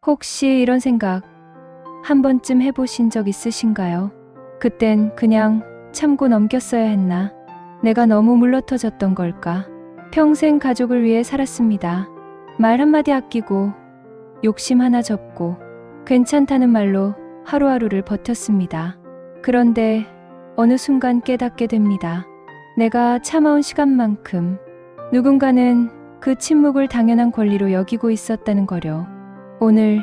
혹시 이런 생각 한 번쯤 해보신 적 있으신가요? 그땐 그냥 참고 넘겼어야 했나? 내가 너무 물러터졌던 걸까? 평생 가족을 위해 살았습니다. 말 한마디 아끼고 욕심 하나 접고 괜찮다는 말로 하루하루를 버텼습니다. 그런데 어느 순간 깨닫게 됩니다. 내가 참아온 시간만큼 누군가는 그 침묵을 당연한 권리로 여기고 있었다는 거려. 오늘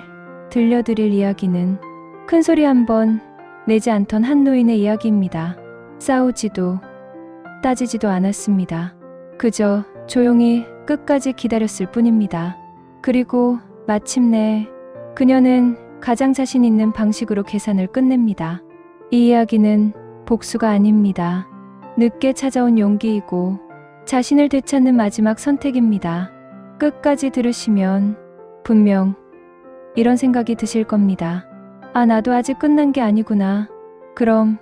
들려드릴 이야기는 큰소리 한번 내지 않던 한 노인의 이야기입니다. 싸우지도 따지지도 않았습니다. 그저 조용히 끝까지 기다렸을 뿐입니다. 그리고 마침내 그녀는 가장 자신 있는 방식으로 계산을 끝냅니다. 이 이야기는 복수가 아닙니다. 늦게 찾아온 용기이고 자신을 되찾는 마지막 선택입니다. 끝까지 들으시면 분명 이런 생각이 드실 겁니다. 아, 나도 아직 끝난 게 아니구나. 그럼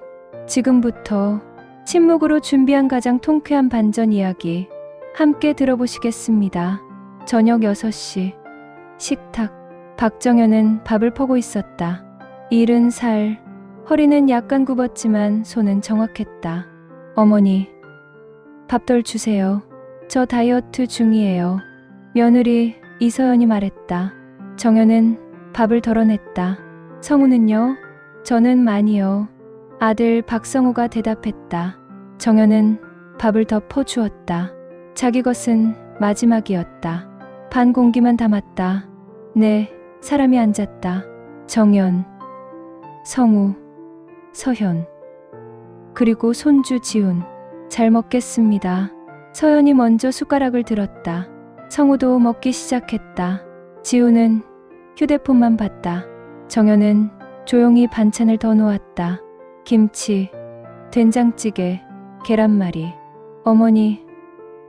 지금부터 침묵으로 준비한 가장 통쾌한 반전 이야기 함께 들어보시겠습니다. 저녁 6시 식탁. 박정현은 밥을 퍼고 있었다. 일은 살, 허리는 약간 굽었지만 손은 정확했다. 어머니, 밥 덜 주세요. 저 다이어트 중이에요. 며느리 이서연이 말했다. 정현은 밥을 덜어냈다. 성우는요? 저는 많이요. 아들 박성우가 대답했다. 정현은 밥을 더 퍼주었다. 자기 것은 마지막이었다. 반 공기만 담았다. 네, 사람이 앉았다. 정연, 성우, 서현, 그리고 손주 지훈. 잘 먹겠습니다. 서연이 먼저 숟가락을 들었다. 성우도 먹기 시작했다. 지훈은 휴대폰만 봤다. 정연은 조용히 반찬을 더 놓았다. 김치, 된장찌개, 계란말이. 어머니,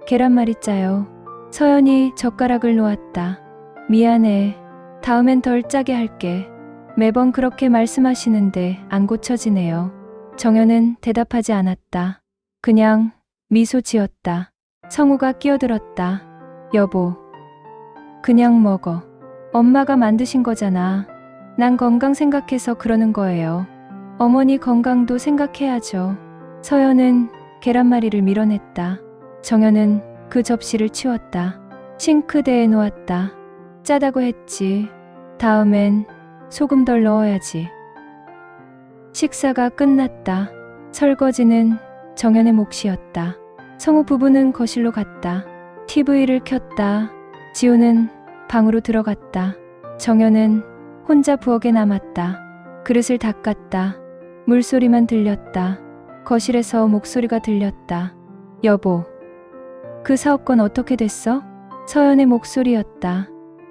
계란말이 짜요. 서연이 젓가락을 놓았다. 미안해. 다음엔 덜 짜게 할게. 매번 그렇게 말씀하시는데 안 고쳐지네요. 정연은 대답하지 않았다. 그냥 미소 지었다. 성우가 끼어들었다. 여보, 그냥 먹어. 엄마가 만드신 거잖아. 난 건강 생각해서 그러는 거예요. 어머니 건강도 생각해야죠. 서연은 계란말이를 밀어냈다. 정연은 그 접시를 치웠다. 싱크대에 놓았다. 짜다고 했지. 다음엔 소금 덜 넣어야지. 식사가 끝났다. 설거지는 정연의 몫이었다. 성우 부부는 거실로 갔다. TV를 켰다. 지우는 방으로 들어갔다. 정연은 혼자 부엌에 남았다. 그릇을 닦았다. 물소리만 들렸다. 거실에서 목소리가 들렸다. 여보, 그 사업권 어떻게 됐어? 서연의 목소리였다.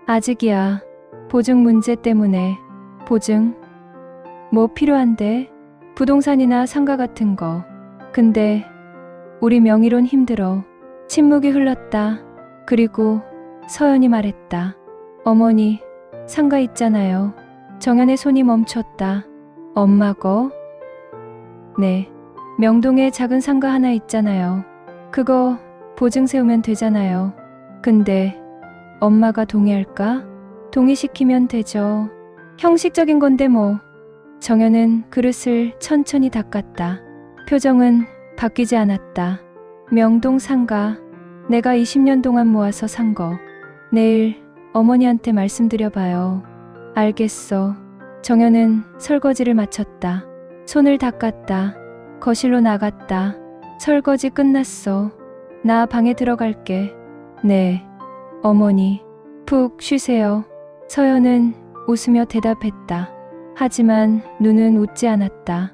아직이야. 보증 문제 때문에. 보증? 뭐 필요한데? 부동산이나 상가 같은 거. 근데 우리 명의론 힘들어. 침묵이 흘렀다. 그리고 서연이 말했다. 어머니, 상가 있잖아요. 정연의 손이 멈췄다. 엄마 거? 네. 명동에 작은 상가 하나 있잖아요. 그거 보증 세우면 되잖아요. 근데 엄마가 동의할까? 동의시키면 되죠. 형식적인 건데 뭐. 정연은 그릇을 천천히 닦았다. 표정은 바뀌지 않았다. 명동 상가. 내가 20년 동안 모아서 산 거. 내일 어머니한테 말씀드려봐요. 알겠어. 정연은 설거지를 마쳤다. 손을 닦았다. 거실로 나갔다. 설거지 끝났어. 나 방에 들어갈게. 네, 어머니. 푹 쉬세요. 서연은 웃으며 대답했다. 하지만 눈은 웃지 않았다.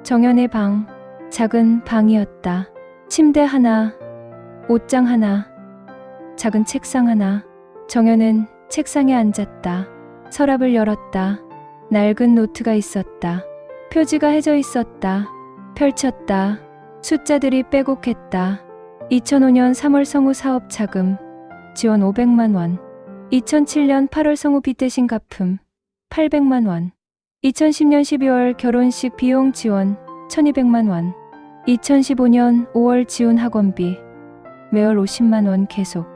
정연의 방, 작은 방이었다. 침대 하나, 옷장 하나, 작은 책상 하나. 정연은 책상에 앉았다. 서랍을 열었다. 낡은 노트가 있었다. 표지가 해져 있었다. 펼쳤다. 숫자들이 빼곡했다. 2005년 3월 성우 사업 자금 지원 500만 원. 2007년 8월 성우 빚 대신 갚음 800만 원. 2010년 12월 결혼식 비용 지원 1200만 원. 2015년 5월 지훈 학원비 매월 50만 원 계속.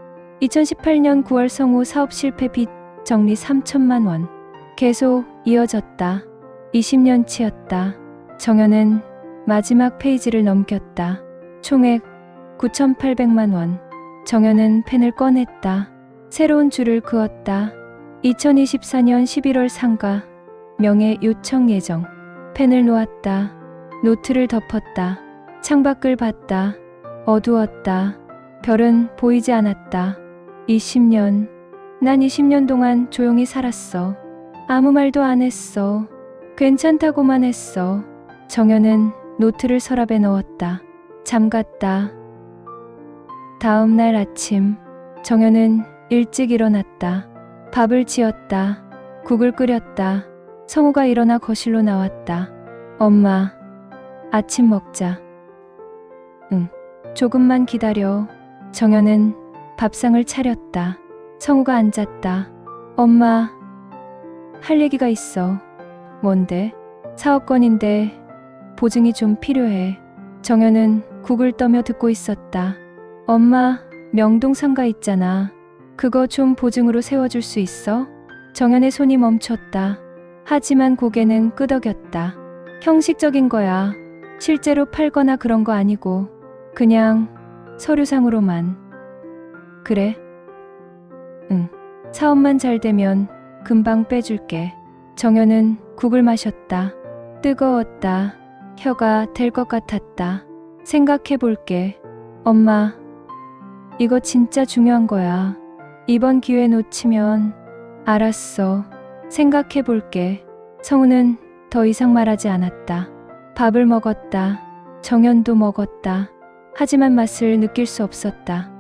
2018년 9월 성우 사업 실패 빚 정리 3천만 원. 계속 이어졌다. 20년치였다. 정연은 마지막 페이지를 넘겼다. 총액 9,800만 원. 정연은 펜을 꺼냈다. 새로운 줄을 그었다. 2024년 11월 상가. 명예 요청 예정. 펜을 놓았다. 노트를 덮었다. 창밖을 봤다. 어두웠다. 별은 보이지 않았다. 20년. 난 20년 동안 조용히 살았어. 아무 말도 안 했어. 괜찮다고만 했어. 정연은 노트를 서랍에 넣었다. 잠갔다. 다음 날 아침, 정연은 일찍 일어났다. 밥을 지었다. 국을 끓였다. 성우가 일어나 거실로 나왔다. 엄마, 아침 먹자. 응, 조금만 기다려. 정연은 밥상을 차렸다. 성우가 앉았다. 엄마, 할 얘기가 있어. 뭔데? 사업건인데 보증이 좀 필요해. 정연은 국을 떠며 듣고 있었다. 엄마, 명동 상가 있잖아. 그거 좀 보증으로 세워줄 수 있어? 정연의 손이 멈췄다. 하지만 고개는 끄덕였다. 형식적인 거야. 실제로 팔거나 그런 거 아니고 그냥 서류상으로만. 그래? 응. 사업만 잘 되면 금방 빼줄게. 정연은 국을 마셨다. 뜨거웠다. 혀가 될 것 같았다. 생각해 볼게. 엄마, 이거 진짜 중요한 거야. 이번 기회 놓치면. 알았어. 생각해 볼게. 성우는 더 이상 말하지 않았다. 밥을 먹었다. 정연도 먹었다. 하지만 맛을 느낄 수 없었다.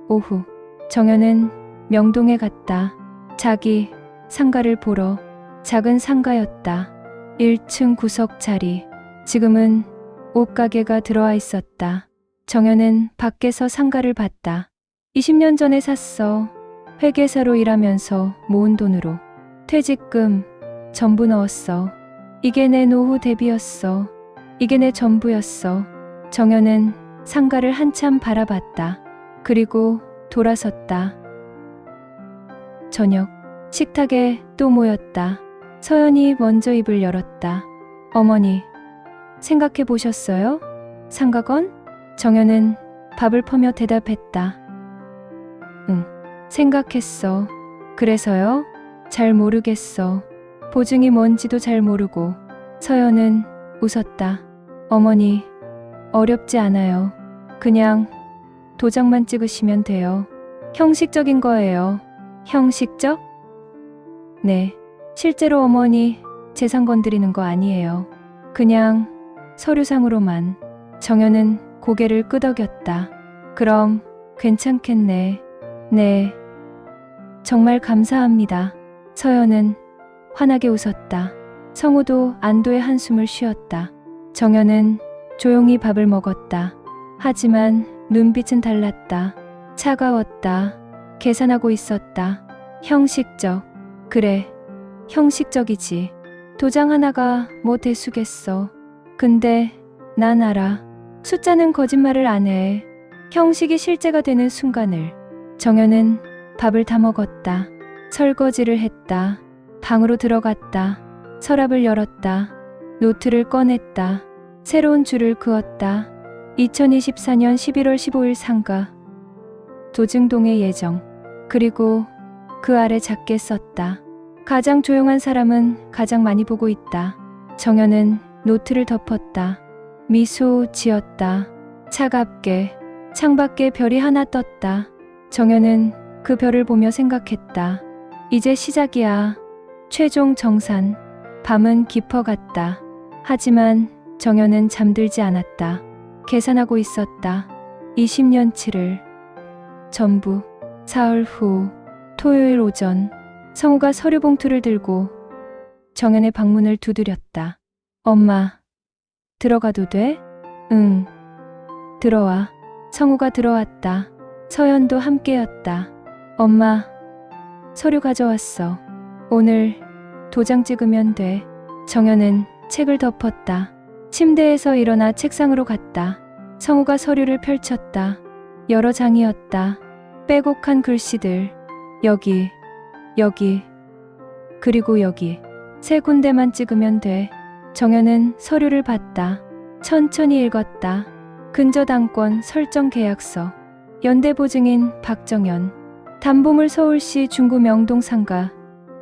오후, 정연은 명동에 갔다. 자기 상가를 보러. 작은 상가였다. 1층 구석 자리. 지금은 옷가게가 들어와 있었다. 정연은 밖에서 상가를 봤다. 20년 전에 샀어. 회계사로 일하면서 모은 돈으로. 퇴직금 전부 넣었어. 이게 내 노후 대비였어. 이게 내 전부였어. 정연은 상가를 한참 바라봤다. 그리고 돌아섰다. 저녁, 식탁에 또 모였다. 서연이 먼저 입을 열었다. 어머니, 생각해 보셨어요? 상가건? 정연은 밥을 퍼며 대답했다. 응, 생각했어. 그래서요? 잘 모르겠어. 보증이 뭔지도 잘 모르고. 서연은 웃었다. 어머니, 어렵지 않아요. 그냥 도장만 찍으시면 돼요. 형식적인 거예요. 형식적? 네, 실제로 어머니 재산 건드리는 거 아니에요. 그냥 서류상으로만. 정연은 고개를 끄덕였다. 그럼 괜찮겠네. 네, 정말 감사합니다. 서연은 환하게 웃었다. 성우도 안도의 한숨을 쉬었다. 정연은 조용히 밥을 먹었다. 하지만 눈빛은 달랐다. 차가웠다. 계산하고 있었다. 형식적. 그래, 형식적이지. 도장 하나가 뭐 대수겠어. 근데 난 알아. 숫자는 거짓말을 안 해. 형식이 실제가 되는 순간을. 정연은 밥을 다 먹었다. 설거지를 했다. 방으로 들어갔다. 서랍을 열었다. 노트를 꺼냈다. 새로운 줄을 그었다. 2024년 11월 15일 상가. 도증동의 예정. 그리고 그 아래 작게 썼다. 가장 조용한 사람은 가장 많이 보고 있다. 정연은 노트를 덮었다. 미소 지었다. 차갑게. 창밖에 별이 하나 떴다. 정연은 그 별을 보며 생각했다. 이제 시작이야. 최종 정산. 밤은 깊어갔다. 하지만 정연은 잠들지 않았다. 계산하고 있었다. 20년치를. 전부. 사흘 후 토요일 오전, 성우가 서류 봉투를 들고 정연의 방문을 두드렸다. 엄마, 들어가도 돼? 응. 들어와. 성우가 들어왔다. 서연도 함께였다. 엄마, 서류 가져왔어. 오늘 도장 찍으면 돼. 정연은 책을 덮었다. 침대에서 일어나 책상으로 갔다. 성우가 서류를 펼쳤다. 여러 장이었다. 빼곡한 글씨들. 여기, 여기, 그리고 여기. 3군데만 찍으면 돼. 정연은 서류를 봤다. 천천히 읽었다. 근저당권 설정 계약서. 연대보증인 박정연. 담보물 서울시 중구 명동상가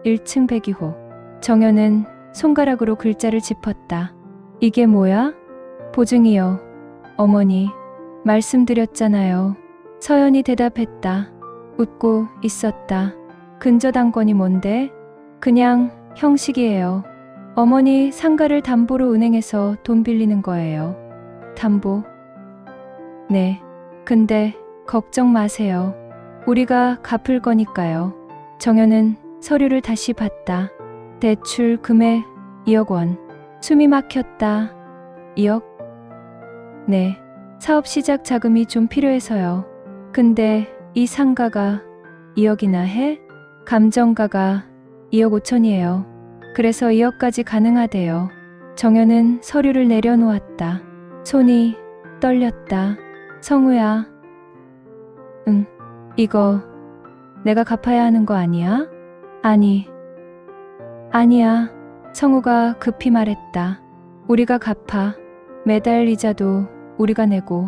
1층 102호. 정연은 손가락으로 글자를 짚었다. 이게 뭐야? 보증이요. 어머니, 말씀드렸잖아요. 서연이 대답했다. 웃고 있었다. 근저당권이 뭔데? 그냥 형식이에요. 어머니 상가를 담보로 은행에서 돈 빌리는 거예요. 담보? 네. 근데 걱정 마세요. 우리가 갚을 거니까요. 정연은 서류를 다시 봤다. 대출 금액 2억 원. 숨이 막혔다. 2억? 네. 사업 시작 자금이 좀 필요해서요. 근데 이 상가가 2억이나 해? 감정가가 2억 5천이에요. 그래서 2억까지 가능하대요. 정연은 서류를 내려놓았다. 손이 떨렸다. 성우야. 응. 이거 내가 갚아야 하는 거 아니야? 아니야. 성우가 급히 말했다. 우리가 갚아. 매달 이자도 우리가 내고.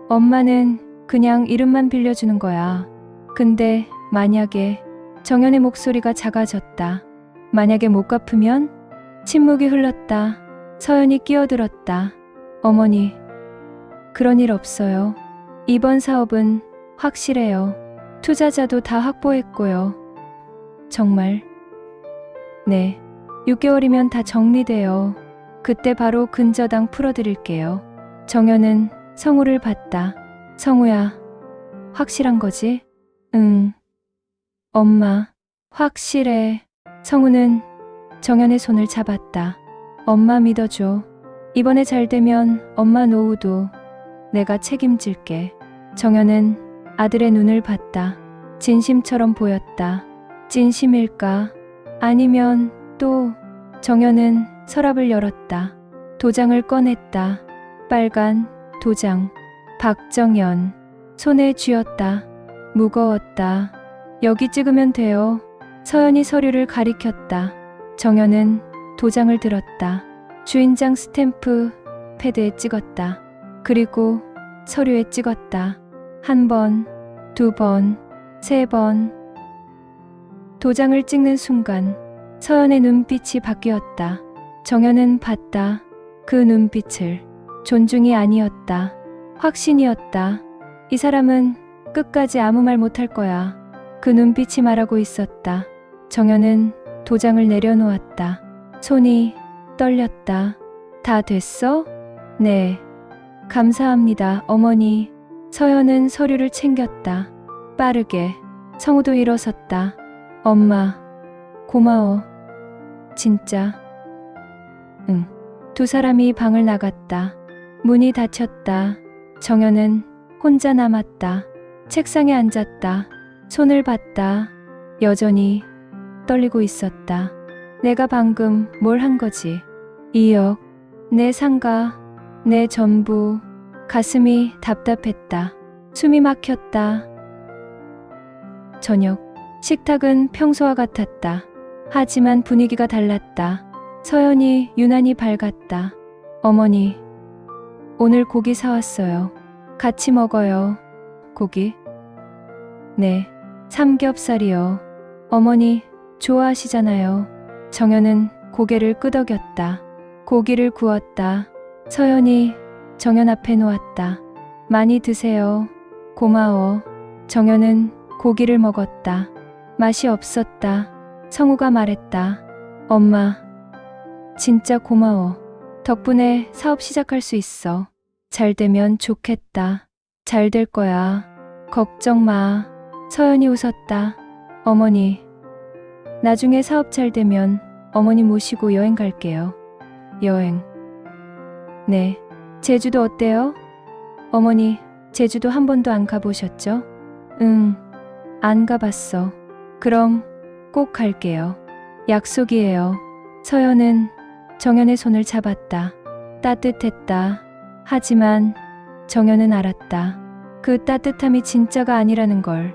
엄마는 그냥 이름만 빌려주는 거야. 근데 만약에 정연의 목소리가 작아졌다. 만약에 못 갚으면? 침묵이 흘렀다. 서연이 끼어들었다. 어머니, 그런 일 없어요. 이번 사업은 확실해요. 투자자도 다 확보했고요. 정말? 네. 6개월이면 다 정리돼요. 그때 바로 근저당 풀어드릴게요. 정연은 성우를 봤다. 성우야, 확실한 거지? 응. 엄마, 확실해. 성우는 정연의 손을 잡았다. 엄마 믿어줘. 이번에 잘 되면 엄마 노후도 내가 책임질게. 정연은 아들의 눈을 봤다. 진심처럼 보였다. 진심일까? 아니면 또. 정연은 서랍을 열었다. 도장을 꺼냈다. 빨간 도장. 박정연. 손에 쥐었다. 무거웠다. 여기 찍으면 돼요. 서연이 서류를 가리켰다. 정연은 도장을 들었다. 주인장 스탬프 패드에 찍었다. 그리고 서류에 찍었다. 1번, 2번, 3번. 도장을 찍는 순간 서연의 눈빛이 바뀌었다. 정연은 봤다. 그 눈빛을. 존중이 아니었다. 확신이었다. 이 사람은 끝까지 아무 말 못할 거야. 그 눈빛이 말하고 있었다. 정연은 도장을 내려놓았다. 손이 떨렸다. 다 됐어? 네. 감사합니다, 어머니. 서연은 서류를 챙겼다. 빠르게. 성우도 일어섰다. 엄마, 고마워. 진짜. 응. 두 사람이 방을 나갔다. 문이 닫혔다. 정연은 혼자 남았다. 책상에 앉았다. 손을 봤다. 여전히 떨리고 있었다. 내가 방금 뭘 한 거지? 2억. 내 상가, 내 전부. 가슴이 답답했다. 숨이 막혔다. 저녁. 식탁은 평소와 같았다. 하지만 분위기가 달랐다. 서연이 유난히 밝았다. 어머니, 오늘 고기 사왔어요. 같이 먹어요. 고기? 네, 삼겹살이요. 어머니 좋아하시잖아요. 정연은 고개를 끄덕였다. 고기를 구웠다. 서연이 정연 앞에 놓았다. 많이 드세요. 고마워. 정연은 고기를 먹었다. 맛이 없었다. 성우가 말했다. 엄마, 진짜 고마워. 덕분에 사업 시작할 수 있어. 잘 되면 좋겠다. 잘 될 거야. 걱정 마. 서연이 웃었다. 어머니, 나중에 사업 잘 되면 어머니 모시고 여행 갈게요. 여행. 네. 제주도 어때요? 어머니, 제주도 한 번도 안 가보셨죠? 응, 안 가봤어. 그럼 꼭 갈게요. 약속이에요. 서연은 정연의 손을 잡았다. 따뜻했다. 하지만 정연은 알았다. 그 따뜻함이 진짜가 아니라는 걸.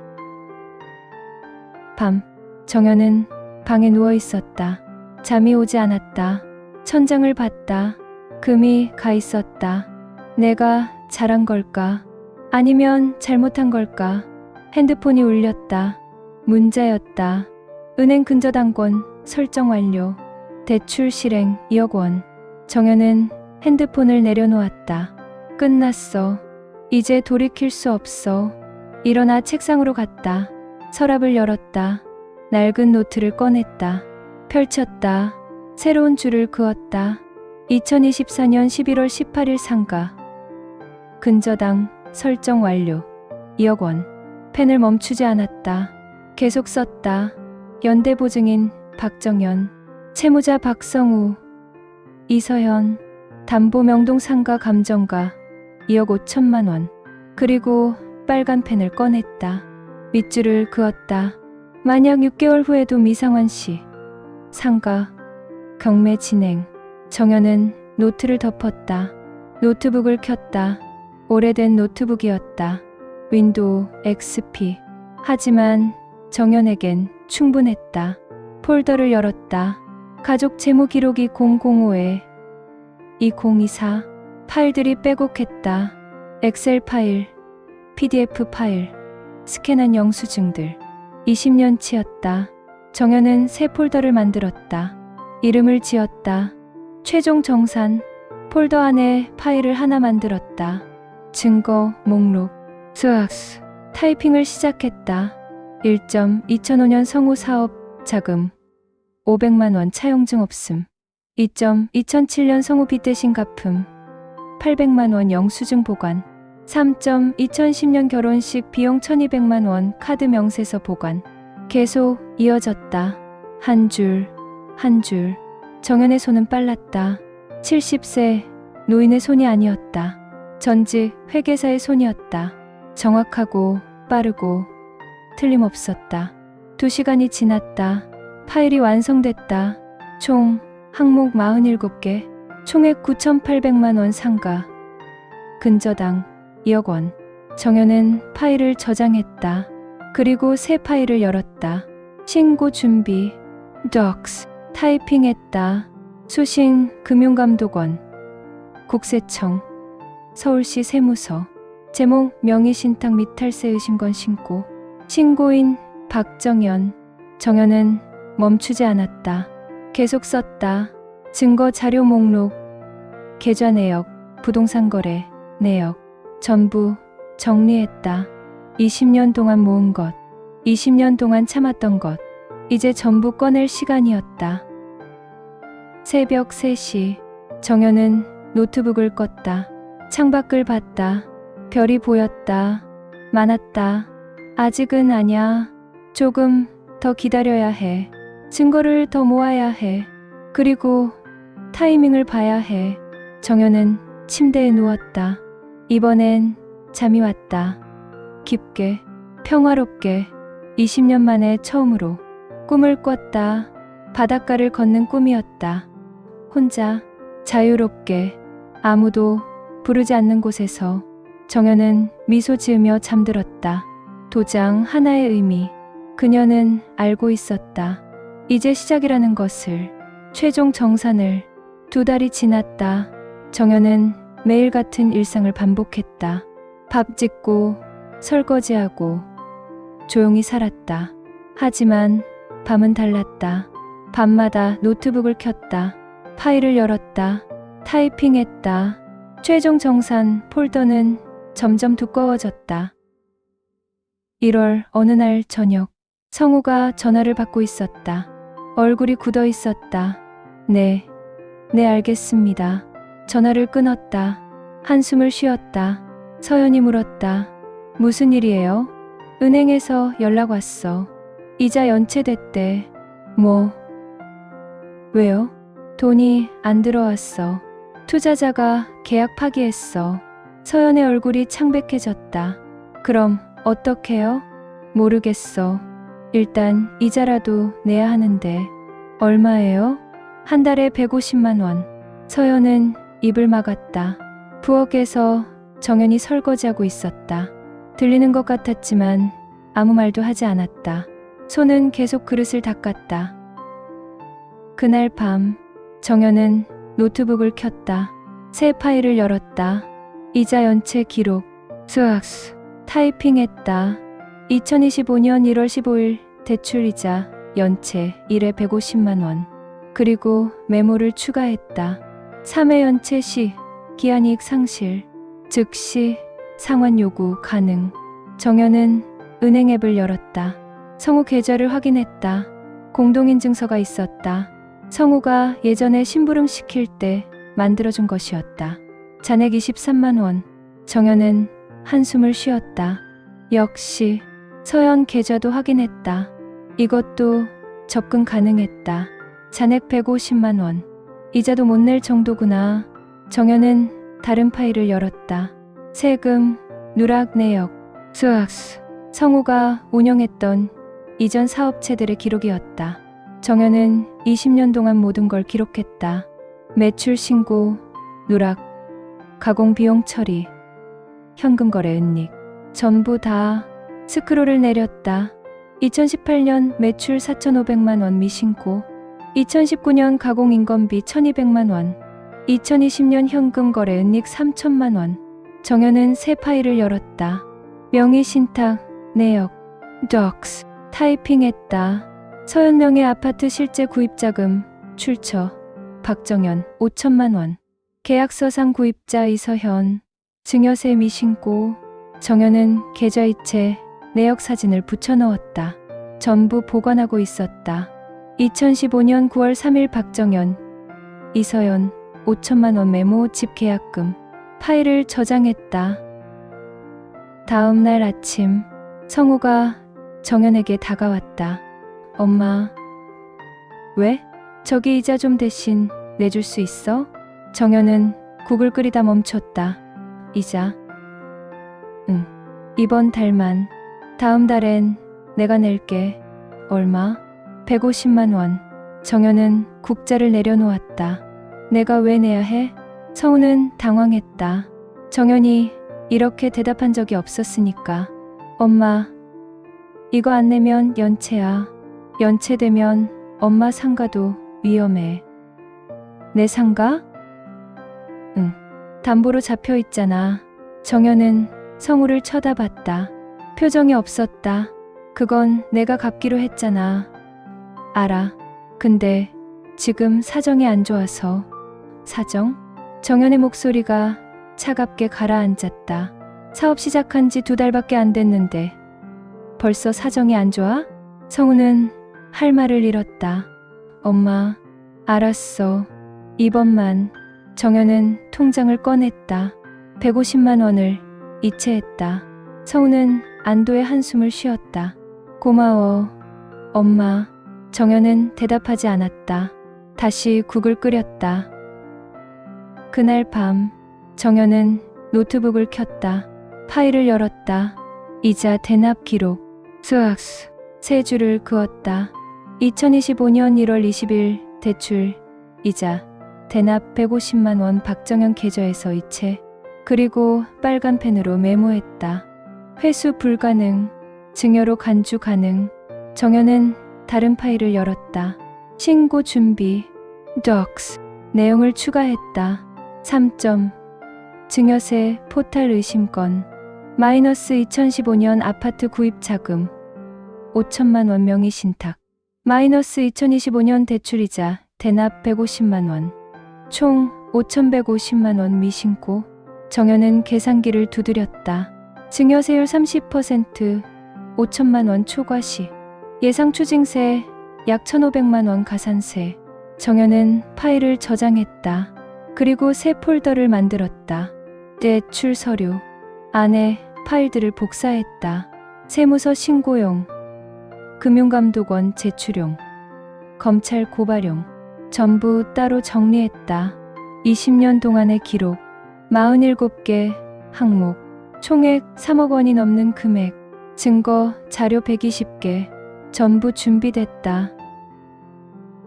밤, 정연은 방에 누워 있었다. 잠이 오지 않았다. 천장을 봤다. 금이 가 있었다. 내가 잘한 걸까? 아니면 잘못한 걸까? 핸드폰이 울렸다. 문자였다. 은행 근저당권 설정 완료. 대출 실행 2억 원. 정연은 핸드폰을 내려놓았다. 끝났어. 이제 돌이킬 수 없어. 일어나 책상으로 갔다. 서랍을 열었다. 낡은 노트를 꺼냈다. 펼쳤다. 새로운 줄을 그었다. 2024년 11월 18일 상가. 근저당 설정 완료. 2억 원. 펜을 멈추지 않았다. 계속 썼다. 연대보증인 박정연. 채무자 박성우. 이서현. 담보 명동 상가 감정가 2억 5천만 원. 그리고 빨간 펜을 꺼냈다. 밑줄을 그었다. 만약 6개월 후에도 미상환 씨. 상가. 경매 진행. 정연은 노트를 덮었다. 노트북을 켰다. 오래된 노트북이었다. 윈도우 XP. 하지만 정연에겐 충분했다. 폴더를 열었다. 가족 재무 기록이 005에 2024. 파일들이 빼곡했다. 엑셀 파일, PDF 파일, 스캔한 영수증들. 20년치였다. 정연은 새 폴더를 만들었다. 이름을 지었다. 최종 정산. 폴더 안에 파일을 하나 만들었다. 증거, 목록, 스악스. 타이핑을 시작했다. 1점 2005년 성우 사업 자금 500만 원 차용증 없음. 2점 2007년 성우 빚 대신 갚음 800만 원 영수증 보관. 3점 2010년 결혼식 비용 1200만 원 카드 명세서 보관. 계속 이어졌다. 한 줄, 한 줄. 정연의 손은 빨랐다. 70세 노인의 손이 아니었다. 전직 회계사의 손이었다. 정확하고 빠르고 틀림없었다. 2시간이 지났다. 파일이 완성됐다. 총 항목 47개. 총액 9,800만 원 상가. 근저당 2억 원. 정연은 파일을 저장했다. 그리고 새 파일을 열었다. 신고 준비. docs. 타이핑했다. 수신 금융감독원. 국세청. 서울시 세무서. 제목 명의신탁 및 탈세 의심건 신고. 신고인 박정연. 정연은 멈추지 않았다. 계속 썼다. 증거 자료 목록. 계좌 내역, 부동산 거래, 내역. 전부 정리했다. 20년 동안 모은 것, 20년 동안 참았던 것. 이제 전부 꺼낼 시간이었다. 새벽 3시. 정연은 노트북을 껐다. 창밖을 봤다. 별이 보였다. 많았다. 아직은 아냐. 조금 더 기다려야 해. 증거를 더 모아야 해. 그리고 타이밍을 봐야 해. 정연은 침대에 누웠다. 이번엔 잠이 왔다. 깊게, 평화롭게. 20년 만에 처음으로 꿈을 꿨다. 바닷가를 걷는 꿈이었다. 혼자 자유롭게 아무도 부르지 않는 곳에서 정연은 미소 지으며 잠들었다. 도장 하나의 의미. 그녀는 알고 있었다. 이제 시작이라는 것을. 최종 정산을. 2달이 지났다. 정연은 매일 같은 일상을 반복했다. 밥 짓고 설거지하고 조용히 살았다. 하지만 밤은 달랐다. 밤마다 노트북을 켰다. 파일을 열었다. 타이핑했다. 최종 정산 폴더는 점점 두꺼워졌다. 1월 어느 날 저녁, 성우가 전화를 받고 있었다. 얼굴이 굳어 있었다. 네, 알겠습니다. 전화를 끊었다. 한숨을 쉬었다. 서연이 물었다. 무슨 일이에요? 은행에서 연락 왔어. 이자 연체됐대. 뭐? 왜요? 돈이 안 들어왔어. 투자자가 계약 파기했어. 서연의 얼굴이 창백해졌다. 그럼 어떡해요? 모르겠어. 일단 이자라도 내야 하는데. 얼마예요? 한 달에 150만 원. 서연은 입을 막았다. 부엌에서 정연이 설거지하고 있었다. 들리는 것 같았지만 아무 말도 하지 않았다. 손은 계속 그릇을 닦았다. 그날 밤 정연은 노트북을 켰다. 새 파일을 열었다. 이자 연체 기록 스악스 타이핑했다. 2025년 1월 15일 대출이자 연체 1회 150만 원. 그리고 메모를 추가했다. 3회 연체 시 기한이익 상실 즉시 상환 요구 가능. 정연은 은행 앱을 열었다. 성우 계좌를 확인했다. 공동인증서가 있었다. 성우가 예전에 심부름 시킬 때 만들어준 것이었다. 잔액 23만 원. 정연은 한숨을 쉬었다. 역시 서연 계좌도 확인했다. 이것도 접근 가능했다. 잔액 150만 원. 이자도 못 낼 정도구나. 정연은 다른 파일을 열었다. 세금, 누락 내역, 스악스. 성우가 운영했던 이전 사업체들의 기록이었다. 정연은 20년 동안 모든 걸 기록했다. 매출 신고, 누락, 가공 비용 처리, 현금 거래 은닉. 전부 다 스크롤을 내렸다. 2018년 매출 4,500만 원 미신고, 2019년 가공 인건비 1,200만 원, 2020년 현금 거래 은닉 3,000만 원. 정연은 새 파일을 열었다. 명의 신탁, 내역, 덕스. 타이핑했다. 서현명의 아파트 실제 구입자금, 출처, 박정현 5천만 원. 계약서상 구입자 이서현, 증여세 미신고. 정연은 계좌이체, 내역 사진을 붙여넣었다. 전부 보관하고 있었다. 2015년 9월 3일 박정현, 이서연 5천만 원 메모 집 계약금. 파일을 저장했다. 다음 날 아침 성우가 정연에게 다가왔다. 엄마. 왜? 저기 이자 좀 대신 내줄 수 있어? 정연은 국을 끓이다 멈췄다. 이자? 응. 이번 달만. 다음 달엔 내가 낼게. 얼마? 150만 원. 정연은 국자를 내려놓았다. 내가 왜 내야 해? 성우는 당황했다. 정연이 이렇게 대답한 적이 없었으니까. 엄마, 이거 안 내면 연체야. 연체되면 엄마 상가도 위험해. 내 상가? 응. 담보로 잡혀 있잖아. 정연은 성우를 쳐다봤다. 표정이 없었다. 그건 내가 갚기로 했잖아. 알아. 근데 지금 사정이 안 좋아서. 사정? 정연의 목소리가 차갑게 가라앉았다. 사업 시작한 지 2달밖에 안 됐는데 벌써 사정이 안 좋아? 성우는 할 말을 잃었다. 엄마, 알았어. 이번만. 정연은 통장을 꺼냈다. 150만 원을 이체했다. 성우는 안도의 한숨을 쉬었다. 고마워, 엄마. 정연은 대답하지 않았다. 다시 국을 끓였다. 그날 밤 정연은 노트북을 켰다. 파일을 열었다. 이자 대납 기록, 스악스. 세 줄을 그었다. 2025년 1월 20일 대출, 이자, 대납 150만 원 박정현 계좌에서 이체. 그리고 빨간 펜으로 메모했다. 회수 불가능, 증여로 간주 가능. 정연은 다른 파일을 열었다. 신고 준비, 덕스. 내용을 추가했다. 3점. 증여세 포탈 의심건. 마이너스 2015년 아파트 구입 자금 5천만 원 명의 신탁. 마이너스 2025년 대출이자 대납 150만 원. 총 5,150만 원 미신고. 정연은 계산기를 두드렸다. 증여세율 30%, 5천만 원 초과시. 예상 추징세 약 1,500만 원 가산세. 정연은 파일을 저장했다. 그리고 새 폴더를 만들었다. 대출 서류. 안에 파일들을 복사했다. 세무서 신고용, 금융감독원 제출용, 검찰 고발용. 전부 따로 정리했다. 20년 동안의 기록, 47개 항목, 총액 3억 원이 넘는 금액, 증거 자료 120개, 전부 준비됐다.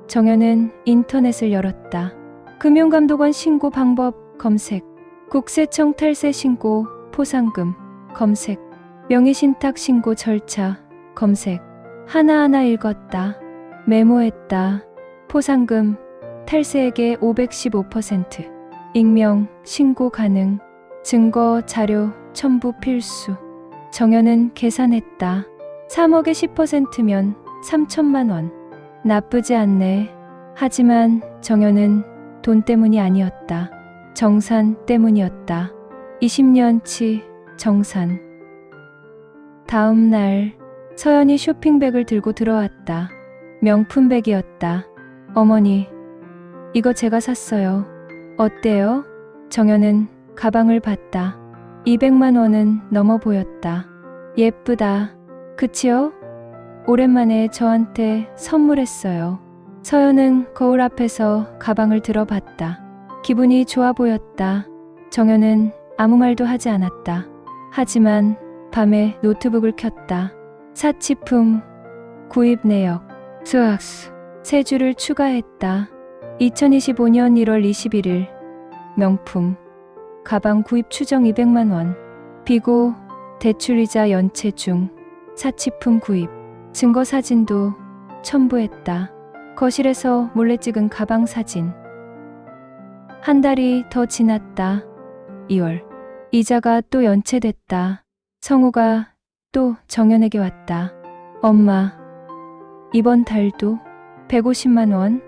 정연은 인터넷을 열었다. 금융감독원 신고 방법 검색, 국세청 탈세 신고 포상금 검색, 명의신탁 신고 절차 검색, 하나하나 읽었다. 메모했다. 포상금 탈세액의 515%. 익명 신고 가능. 증거 자료 첨부 필수. 정연은 계산했다. 3억의 10%면 3천만 원. 나쁘지 않네. 하지만 정연은 돈 때문이 아니었다. 정산 때문이었다. 20년치 정산. 다음 날 서연이 쇼핑백을 들고 들어왔다. 명품백이었다. 어머니, 이거 제가 샀어요. 어때요? 정연은 가방을 봤다. 200만 원은 넘어 보였다. 예쁘다. 그치요? 오랜만에 저한테 선물했어요. 서연은 거울 앞에서 가방을 들어봤다. 기분이 좋아 보였다. 정연은 아무 말도 하지 않았다. 하지만 밤에 노트북을 켰다. 사치품 구입 내역 수학수 3주를 추가했다. 2025년 1월 21일 명품 가방 구입 추정 200만 원. 비고 대출이자 연체 중. 사치품 구입 증거 사진도 첨부했다. 거실에서 몰래 찍은 가방 사진. 한 달이 더 지났다. 2월 이자가 또 연체됐다. 성우가 또 정연에게 왔다. 엄마, 이번 달도 150만 원?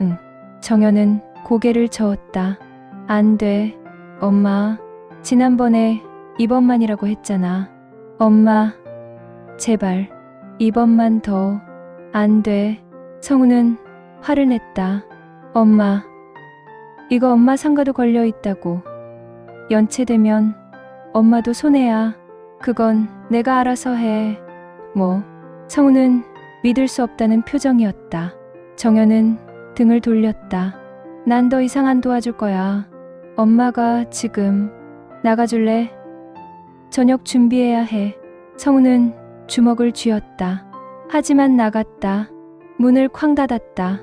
응. 정연은 고개를 저었다. 안 돼. 엄마, 지난번에 이번만이라고 했잖아. 엄마, 제발 이번만 더. 안 돼. 성우는 화를 냈다. 엄마, 이거 엄마 상가도 걸려 있다고. 연체되면 엄마도 손해야. 그건 내가 알아서 해. 뭐. 성우는 믿을 수 없다는 표정이었다. 정연은 등을 돌렸다. 난 더 이상 안 도와줄 거야. 엄마가 지금 나가줄래? 저녁 준비해야 해. 성우는 주먹을 쥐었다. 하지만 나갔다. 문을 쾅 닫았다.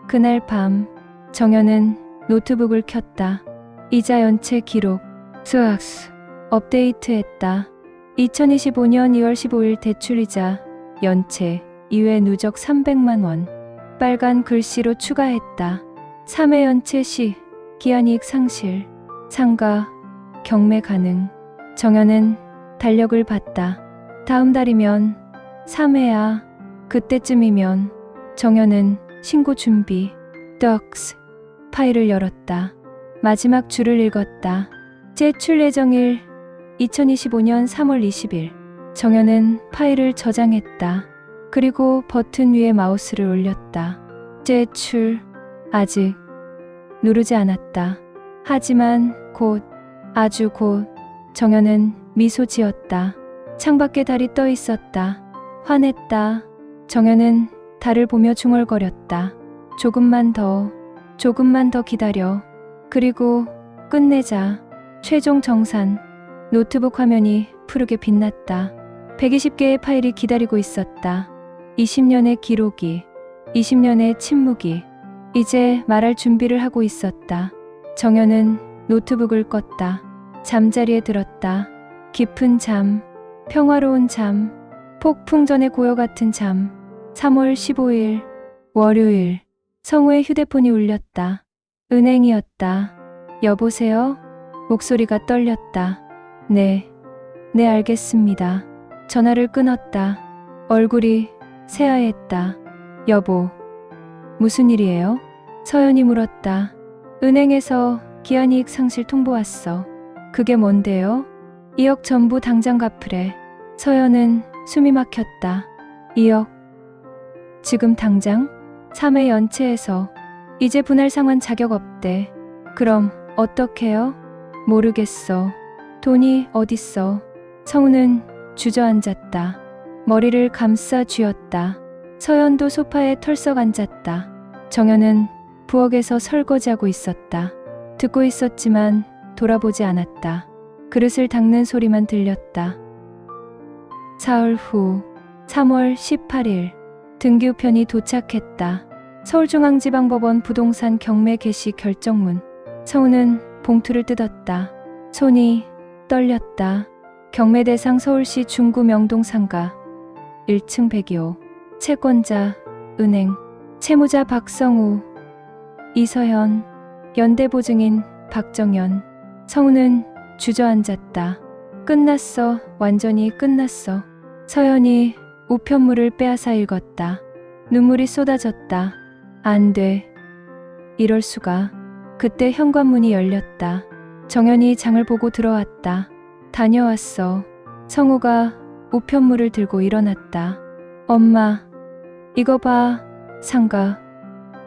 그날 밤 정연은 노트북을 켰다. 이자 연체 기록 수학수 업데이트했다. 2025년 2월 15일 대출이자 연체 이외 누적 300만 원. 빨간 글씨로 추가했다. 3회 연체 시 기한이익 상실. 상가 경매 가능. 정연은 달력을 봤다. 다음 달이면 3회야. 그때쯤이면 정연은 신고 준비. 덕스 파일을 열었다. 마지막 줄을 읽었다. 제출 예정일 2025년 3월 20일. 정연은 파일을 저장했다. 그리고 버튼 위에 마우스를 올렸다. 제출 아직 누르지 않았다. 하지만 곧, 아주 곧 정연은 미소 지었다. 창밖에 달이 떠 있었다. 화냈다. 정연은 달을 보며 중얼거렸다. 조금만 더 기다려. 그리고 끝내자. 최종 정산. 노트북 화면이 푸르게 빛났다. 120개의 파일이 기다리고 있었다. 20년의 기록이, 20년의 침묵이 이제 말할 준비를 하고 있었다. 정연은 노트북을 껐다. 잠자리에 들었다. 깊은 잠, 평화로운 잠, 폭풍 전의 고요 같은 잠. 3월 15일 월요일. 성우의 휴대폰이 울렸다. 은행이었다. 여보세요? 목소리가 떨렸다. 네, 알겠습니다. 전화를 끊었다. 얼굴이 새하얗다. 여보, 무슨 일이에요? 서연이 물었다. 은행에서 기한이익 상실 통보 왔어. 그게 뭔데요? 2억 전부 당장 갚으래. 서연은 숨이 막혔다. 2억? 지금 당장? 3회 연체해서 이제 분할 상환 자격 없대. 그럼 어떡해요? 모르겠어. 돈이 어딨어? 성우는 주저앉았다. 머리를 감싸 쥐었다. 서연도 소파에 털썩 앉았다. 정연은 부엌에서 설거지하고 있었다. 듣고 있었지만 돌아보지 않았다. 그릇을 닦는 소리만 들렸다. 사흘 후 3월 18일 등기우편이 도착했다. 서울중앙지방법원 부동산 경매 개시 결정문. 성우는 봉투를 뜯었다. 손이 떨렸다. 경매 대상 서울시 중구 명동 상가 1층 102호. 채권자 은행. 채무자 박성우, 이서현, 연대보증인 박정연. 성우는 주저앉았다. 끝났어. 완전히 끝났어. 서연이 우편물을 빼앗아 읽었다. 눈물이 쏟아졌다. 안 돼. 이럴 수가. 그때 현관문이 열렸다. 정연이 장을 보고 들어왔다. 다녀왔어. 성우가 우편물을 들고 일어났다. 엄마, 이거 봐. 상가.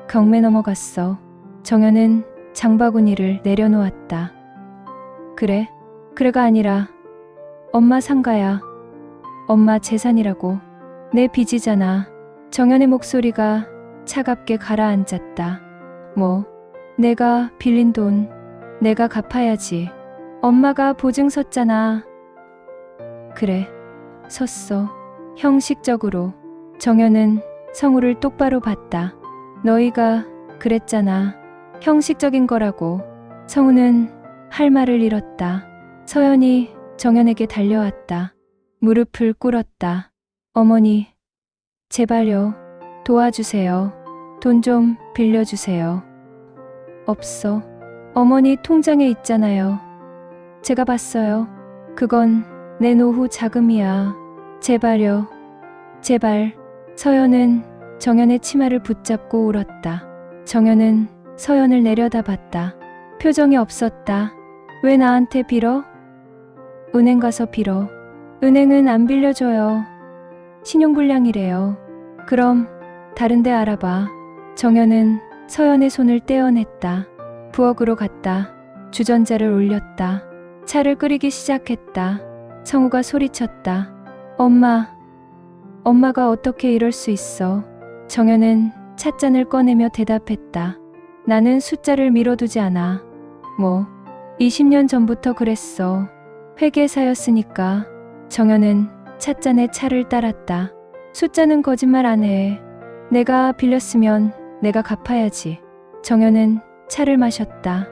경매 넘어갔어. 정연은 장바구니를 내려놓았다. 그래? 그래가 아니라 엄마 상가야. 엄마 재산이라고. 내 빚이잖아. 정연의 목소리가 차갑게 가라앉았다. 뭐? 내가 빌린 돈 내가 갚아야지. 엄마가 보증 섰잖아. 그래, 섰어. 형식적으로. 정연은 성우를 똑바로 봤다. 너희가 그랬잖아. 형식적인 거라고. 성우는 할 말을 잃었다. 서연이 정연에게 달려왔다. 무릎을 꿇었다. 어머니, 제발요. 도와주세요. 돈 좀 빌려주세요. 없어. 어머니 통장에 있잖아요. 제가 봤어요. 그건 내 노후 자금이야. 제발요. 제발. 서연은 정연의 치마를 붙잡고 울었다. 정연은 서연을 내려다봤다. 표정이 없었다. 왜 나한테 빌어? 은행 가서 빌어. 은행은 안 빌려줘요. 신용불량이래요. 그럼 다른 데 알아봐. 정연은 서연의 손을 떼어냈다. 부엌으로 갔다. 주전자를 올렸다. 차를 끓이기 시작했다. 성우가 소리쳤다. 엄마, 엄마가 어떻게 이럴 수 있어? 정연은 찻잔을 꺼내며 대답했다. 나는 숫자를 미뤄두지 않아. 뭐, 20년 전부터 그랬어. 회계사였으니까. 정연은 찻잔에 차를 따랐다. 숫자는 거짓말 안 해. 내가 빌렸으면 내가 갚아야지. 정연은 차를 마셨다.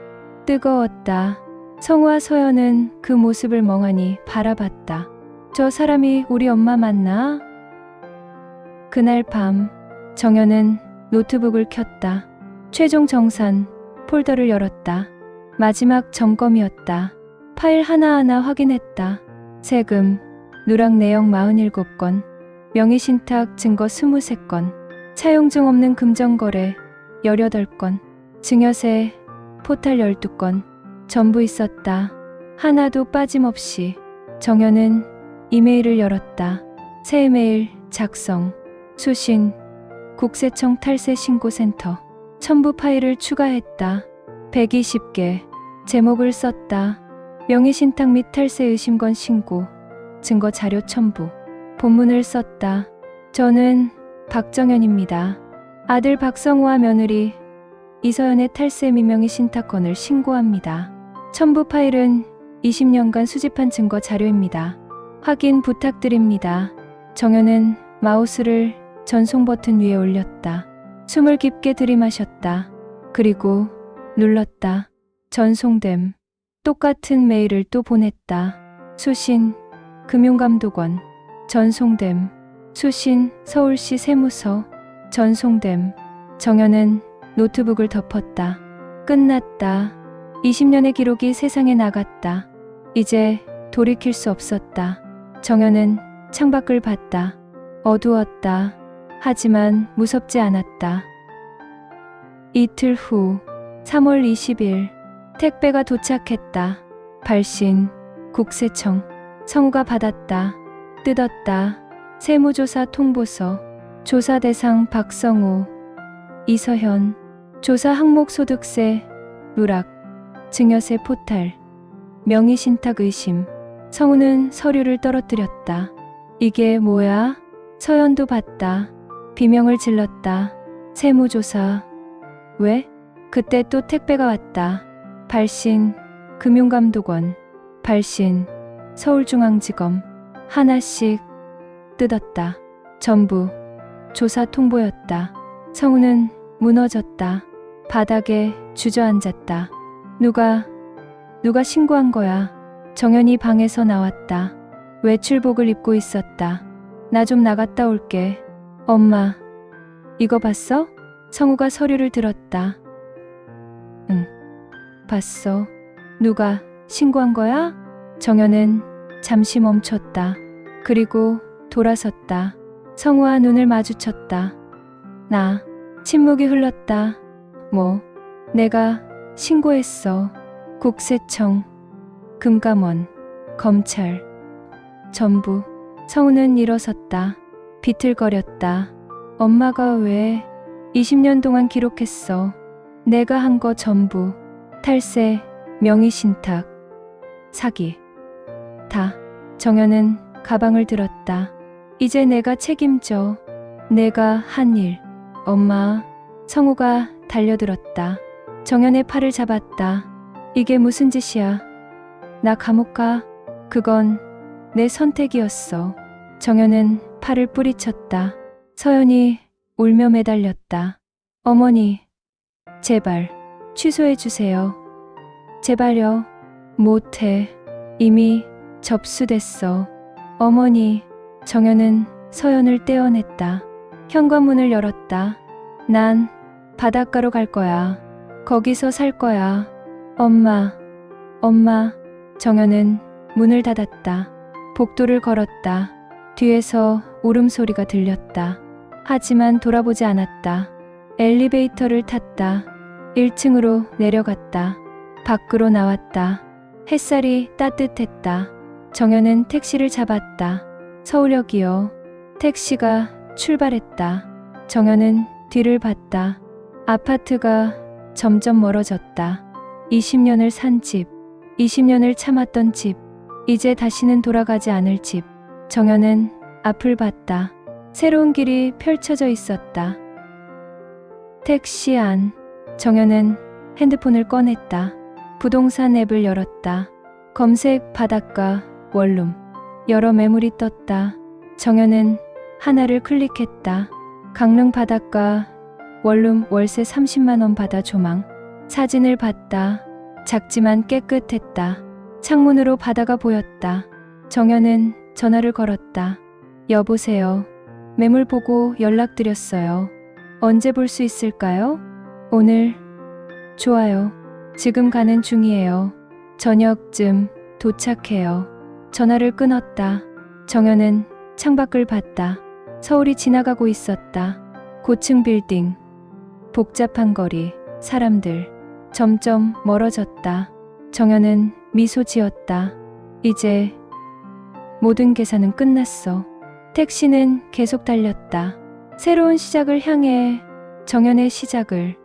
뜨거웠다. 성우와 서연은 그 모습을 멍하니 바라봤다. 저 사람이 우리 엄마 맞나? 그날 밤 정연은 노트북을 켰다. 최종 정산 폴더를 열었다. 마지막 점검이었다. 파일 하나하나 확인했다. 세금, 누락 내역 47건, 명의신탁 증거 23건, 차용증 없는 금전거래 18건, 증여세 포탈 12건, 전부 있었다. 하나도 빠짐없이. 정연은 이메일을 열었다. 새 메일 작성, 수신, 국세청 탈세 신고센터. 첨부 파일을 추가했다. 120개. 제목을 썼다. 명의신탁 및 탈세 의심건 신고, 증거 자료 첨부. 본문을 썼다. 저는 박정연입니다. 아들 박성우와 며느리 이서연의 탈세 미명의 신탁건을 신고합니다. 첨부 파일은 20년간 수집한 증거 자료입니다. 확인 부탁드립니다. 정연은 마우스를 전송 버튼 위에 올렸다. 숨을 깊게 들이마셨다. 그리고 눌렀다. 전송됨. 똑같은 메일을 또 보냈다. 수신 금융감독원. 전송됨. 수신 서울시 세무서. 전송됨. 정연은 노트북을 덮었다. 끝났다. 20년의 기록이 세상에 나갔다. 이제 돌이킬 수 없었다. 정연은 창밖을 봤다. 어두웠다. 하지만 무섭지 않았다. 이틀 후 3월 20일 택배가 도착했다. 발신, 국세청. 성우가 받았다. 뜯었다. 세무조사 통보서. 조사 대상 박성우, 이서현. 조사 항목 소득세, 누락, 증여세 포탈, 명의신탁 의심. 성우는 서류를 떨어뜨렸다. 이게 뭐야? 서연도 봤다. 비명을 질렀다. 세무조사. 왜? 그때 또 택배가 왔다. 발신, 금융감독원. 발신, 서울중앙지검. 하나씩 뜯었다. 전부 조사 통보였다. 성우는 무너졌다. 바닥에 주저앉았다. 누가 신고한 거야? 정연이 방에서 나왔다. 외출복을 입고 있었다. 나 좀 나갔다 올게. 엄마, 이거 봤어? 성우가 서류를 들었다. 응, 봤어. 누가 신고한 거야? 정연은 잠시 멈췄다. 그리고 돌아섰다. 성우와 눈을 마주쳤다. 나, 침묵이 흘렀다. 뭐, 내가 신고했어. 국세청, 금감원, 검찰, 전부. 성우는 일어섰다. 비틀거렸다. 엄마가 왜 20년 동안 기록했어. 내가 한 거 전부. 탈세, 명의신탁, 사기. 다. 정연은 가방을 들었다. 이제 내가 책임져. 내가 한 일. 엄마. 성우가 달려들었다. 정연의 팔을 잡았다. 이게 무슨 짓이야. 나 감옥 가. 그건 내 선택이었어. 정연은 팔을 뿌리쳤다. 서연이 울며 매달렸다. 어머니, 제발 취소해 주세요. 제발요. 못해. 이미 접수됐어. 어머니. 정연은 서연을 떼어냈다. 현관문을 열었다. 난 바닷가로 갈 거야. 거기서 살 거야. 엄마. 엄마. 정연은 문을 닫았다. 복도를 걸었다. 뒤에서 울음소리가 들렸다. 하지만 돌아보지 않았다. 엘리베이터를 탔다. 1층으로 내려갔다. 밖으로 나왔다. 햇살이 따뜻했다. 정연은 택시를 잡았다. 서울역이요. 택시가 출발했다. 정연은 뒤를 봤다. 아파트가 점점 멀어졌다. 20년을 산 집, 20년을 참았던 집, 이제 다시는 돌아가지 않을 집. 정연은 앞을 봤다. 새로운 길이 펼쳐져 있었다. 택시 안. 정연은 핸드폰을 꺼냈다. 부동산 앱을 열었다. 검색 바닷가, 원룸. 여러 매물이 떴다. 정연은 하나를 클릭했다. 강릉 바닷가, 원룸 월세 30만 원 받아 조망. 사진을 봤다. 작지만 깨끗했다. 창문으로 바다가 보였다. 정연은 전화를 걸었다. 여보세요. 매물 보고 연락드렸어요. 언제 볼 수 있을까요? 오늘. 좋아요. 지금 가는 중이에요. 저녁쯤 도착해요. 전화를 끊었다. 정연은 창밖을 봤다. 서울이 지나가고 있었다. 고층 빌딩, 복잡한 거리, 사람들. 점점 멀어졌다. 정연은 미소 지었다. 이제 모든 계산은 끝났어. 택시는 계속 달렸다. 새로운 시작을 향해. 정연의 시작을.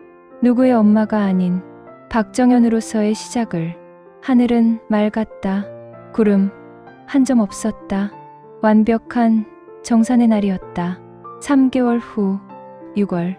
누구의 엄마가 아닌 박정연으로서의 시작을. 하늘은 맑았다. 구름 한 점 없었다. 완벽한 정산의 날이었다. 3개월 후 6월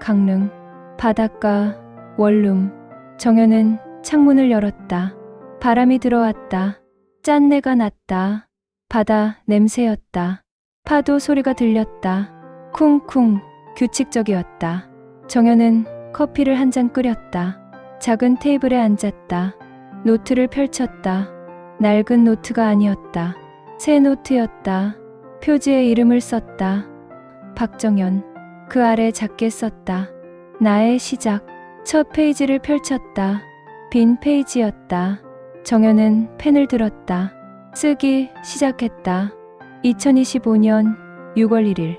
강릉 바닷가 원룸. 정연은 창문을 열었다. 바람이 들어왔다. 짠내가 났다. 바다 냄새였다. 파도 소리가 들렸다. 쿵쿵 규칙적이었다. 정연은 커피를 한 잔 끓였다. 작은 테이블에 앉았다. 노트를 펼쳤다. 낡은 노트가 아니었다. 새 노트였다. 표지에 이름을 썼다. 박정연. 그 아래 작게 썼다. 나의 시작. 첫 페이지를 펼쳤다. 빈 페이지였다. 정연은 펜을 들었다. 쓰기 시작했다. 2025년 6월 1일.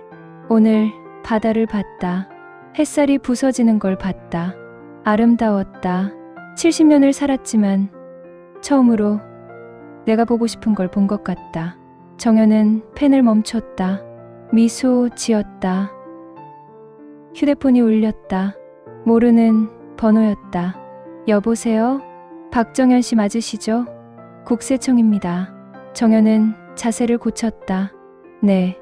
오늘 바다를 봤다. 햇살이 부서지는 걸 봤다. 아름다웠다. 70년을 살았지만 처음으로 내가 보고 싶은 걸 본 것 같다. 정연은 펜을 멈췄다. 미소 지었다. 휴대폰이 울렸다. 모르는 번호였다. 여보세요? 박정연 씨 맞으시죠? 국세청입니다. 정연은 자세를 고쳤다. 네,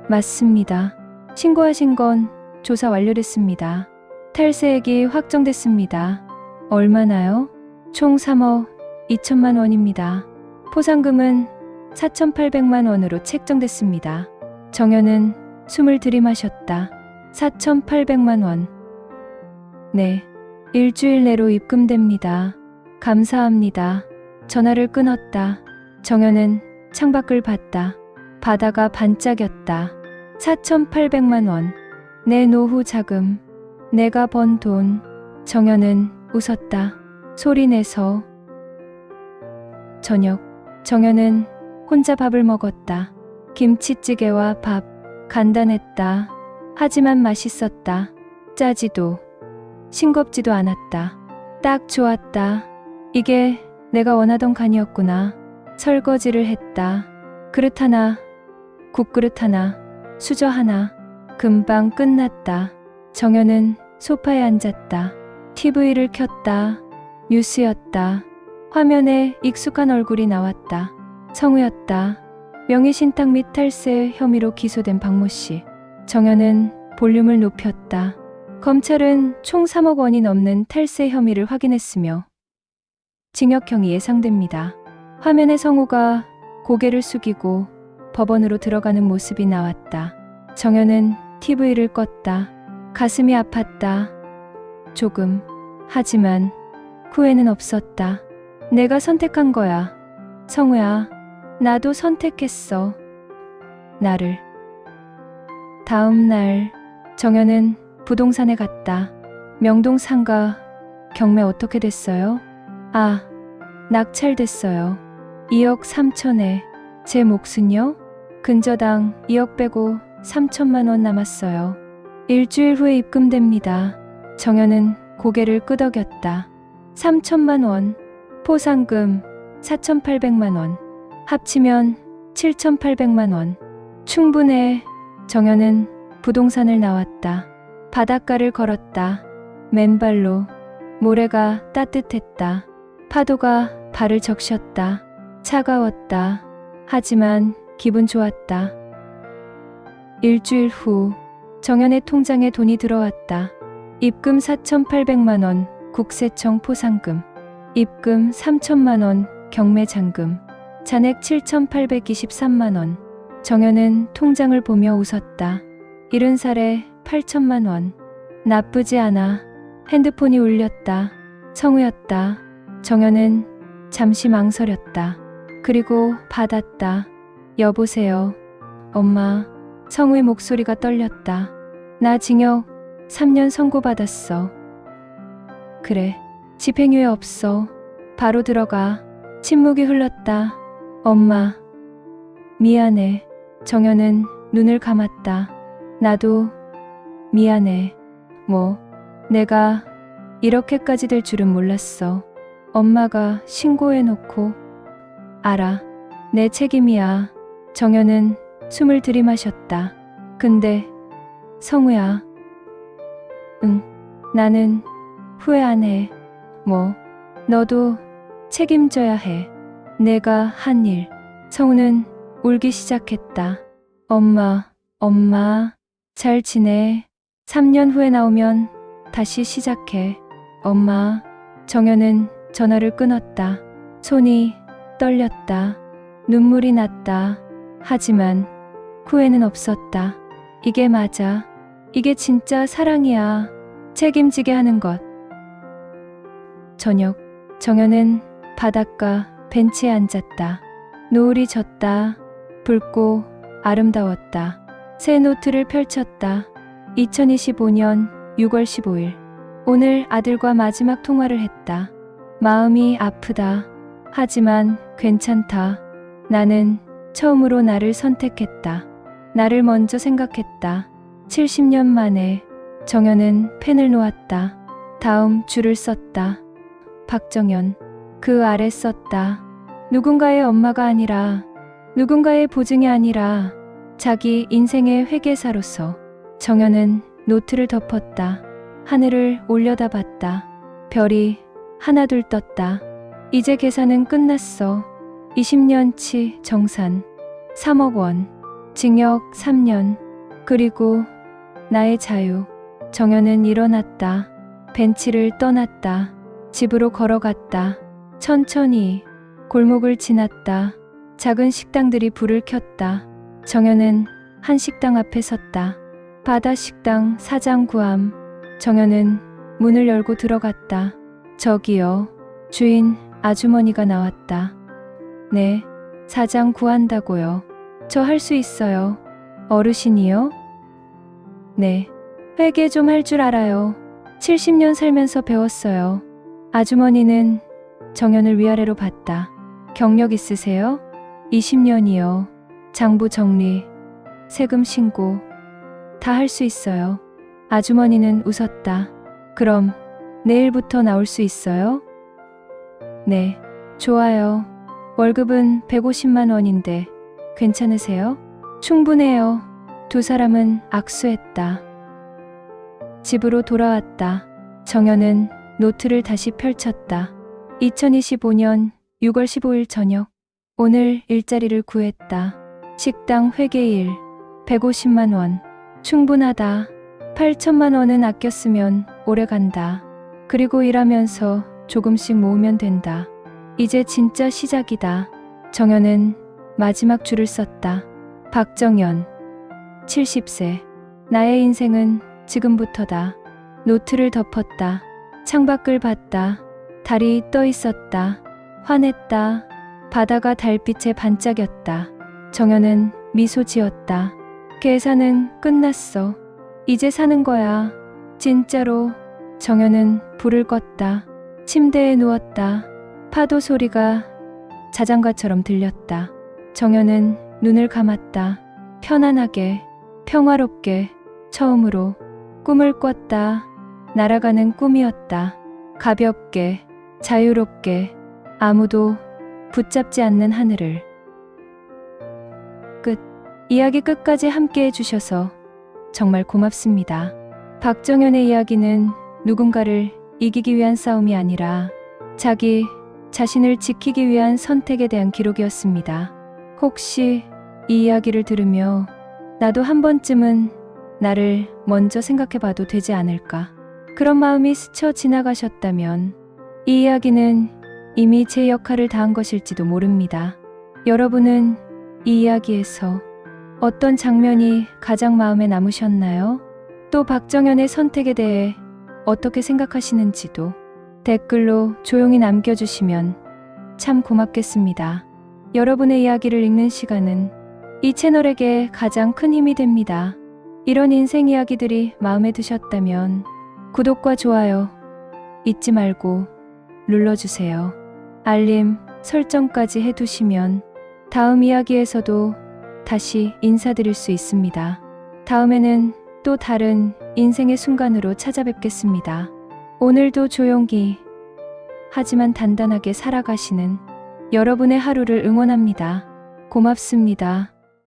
맞습니다. 신고하신 건 조사 완료됐습니다. 탈세액이 확정됐습니다. 얼마나요? 총 3억 2천만 원입니다. 포상금은 4,800만 원으로 책정됐습니다. 정연은 숨을 들이마셨다. 4,800만 원. 네, 일주일 내로 입금됩니다. 감사합니다. 전화를 끊었다. 정연은 창밖을 봤다. 바다가 반짝였다. 4,800만 원. 내 노후 자금. 내가 번 돈. 정연은 웃었다. 소리내서. 저녁. 정연은 혼자 밥을 먹었다. 김치찌개와 밥. 간단했다. 하지만 맛있었다. 짜지도 싱겁지도 않았다. 딱 좋았다. 이게 내가 원하던 간이었구나. 설거지를 했다. 그릇 하나, 국그릇 하나, 수저 하나. 금방 끝났다. 정연은 소파에 앉았다. TV를 켰다. 뉴스였다. 화면에 익숙한 얼굴이 나왔다. 성우였다. 명의신탁 및 탈세 혐의로 기소된 박모 씨. 정연은 볼륨을 높였다. 검찰은 총 3억 원이 넘는 탈세 혐의를 확인했으며 징역형이 예상됩니다. 화면에 성우가 고개를 숙이고 법원으로 들어가는 모습이 나왔다. 정연은 TV를 껐다. 가슴이 아팠다. 조금. 하지만 후회는 없었다. 내가 선택한 거야. 성우야, 나도 선택했어. 나를. 다음 날 정연은 부동산에 갔다. 명동 상가 경매 어떻게 됐어요? 아, 낙찰됐어요. 2억 3천에. 제 몫은요? 근저당 2억 빼고 3천만 원 남았어요. 일주일 후에 입금됩니다. 정연은 고개를 끄덕였다. 3천만 원. 포상금 4,800만 원. 합치면 7,800만 원. 충분해. 정연은 부동산을 나왔다. 바닷가를 걸었다. 맨발로. 모래가 따뜻했다. 파도가 발을 적셨다. 차가웠다. 하지만 기분 좋았다. 일주일 후 정연의 통장에 돈이 들어왔다. 입금 4,800만 원 국세청 포상금. 입금 3천만 원 경매 잔금. 잔액 7,823만 원. 정연은 통장을 보며 웃었다. 70살에 8천만 원. 나쁘지 않아. 핸드폰이 울렸다. 성우였다. 정연은 잠시 망설였다. 그리고 받았다. 여보세요. 엄마. 성우의 목소리가 떨렸다. 나 징역 3년 선고받았어. 그래. 집행유예 없어. 바로 들어가. 침묵이 흘렀다. 엄마. 미안해. 정연은 눈을 감았다. 나도 미안해. 뭐, 내가 이렇게까지 될 줄은 몰랐어. 엄마가 신고해놓고. 알아. 내 책임이야. 정연은 숨을 들이마셨다. 근데 성우야. 응. 나는 후회 안 해. 뭐, 너도 책임져야 해. 내가 한 일. 성우는 울기 시작했다. 엄마, 잘 지내. 3년 후에 나오면 다시 시작해. 엄마. 정연은 전화를 끊었다. 손이 떨렸다. 눈물이 났다. 하지만 후회는 없었다. 이게 맞아. 이게 진짜 사랑이야. 책임지게 하는 것. 저녁. 정연은 바닷가 벤치에 앉았다. 노을이 졌다. 붉고 아름다웠다. 새 노트를 펼쳤다. 2025년 6월 15일. 오늘 아들과 마지막 통화를 했다. 마음이 아프다. 하지만 괜찮다. 나는 처음으로 나를 선택했다. 나를 먼저 생각했다. 70년 만에. 정연은 펜을 놓았다. 다음 줄을 썼다. 박정연. 그 아래 썼다. 누군가의 엄마가 아니라, 누군가의 보증이 아니라 자기 인생의 회계사로서. 정연은 노트를 덮었다. 하늘을 올려다봤다. 별이 하나둘 떴다. 이제 계산은 끝났어. 20년치 정산 3억 원. 징역 3년. 그리고 나의 자유. 정연은 일어났다. 벤치를 떠났다. 집으로 걸어갔다. 천천히 골목을 지났다. 작은 식당들이 불을 켰다. 정연은 한 식당 앞에 섰다. 바다식당 사장 구함. 정연은 문을 열고 들어갔다. 저기요. 주인 아주머니가 나왔다. 네, 사장 구한다고요. 저 할 수 있어요. 어르신이요? 네. 회계 좀 할 줄 알아요. 70년 살면서 배웠어요. 아주머니는 정연을 위아래로 봤다. 경력 있으세요? 20년이요. 장부 정리, 세금 신고, 다 할 수 있어요. 아주머니는 웃었다. 그럼 내일부터 나올 수 있어요? 네. 좋아요. 월급은 150만 원인데 괜찮으세요? 충분해요. 두 사람은 악수했다. 집으로 돌아왔다. 정연은 노트를 다시 펼쳤다. 2025년 6월 15일 저녁. 오늘 일자리를 구했다. 식당 회계일 150만 원. 충분하다. 8천만 원은 아꼈으면 오래 간다. 그리고 일하면서 조금씩 모으면 된다. 이제 진짜 시작이다. 정연은 마지막 줄을 썼다. 박정연, 70세. 나의 인생은 지금부터다. 노트를 덮었다. 창밖을 봤다. 달이 떠 있었다. 환했다. 바다가 달빛에 반짝였다. 정연은 미소 지었다. 계산은 끝났어. 이제 사는 거야. 진짜로. 정연은 불을 껐다. 침대에 누웠다. 파도 소리가 자장가처럼 들렸다. 정연은 눈을 감았다. 편안하게, 평화롭게, 처음으로 꿈을 꿨다. 날아가는 꿈이었다. 가볍게, 자유롭게, 아무도 붙잡지 않는 하늘을. 끝. 이야기 끝까지 함께 해주셔서 정말 고맙습니다. 박정연의 이야기는 누군가를 이기기 위한 싸움이 아니라 자기 자신을 지키기 위한 선택에 대한 기록이었습니다. 혹시 이 이야기를 들으며 나도 한 번쯤은 나를 먼저 생각해봐도 되지 않을까? 그런 마음이 스쳐 지나가셨다면 이 이야기는 이미 제 역할을 다한 것일지도 모릅니다. 여러분은 이 이야기에서 어떤 장면이 가장 마음에 남으셨나요? 또 박정연의 선택에 대해 어떻게 생각하시는지도 댓글로 조용히 남겨주시면 참 고맙겠습니다. 여러분의 이야기를 읽는 시간은 이 채널에게 가장 큰 힘이 됩니다. 이런 인생 이야기들이 마음에 드셨다면 구독과 좋아요 잊지 말고 눌러주세요. 알림 설정까지 해두시면 다음 이야기에서도 다시 인사드릴 수 있습니다. 다음에는 또 다른 인생의 순간으로 찾아뵙겠습니다. 오늘도 조용히 하지만 단단하게 살아가시는 여러분의 하루를 응원합니다. 고맙습니다.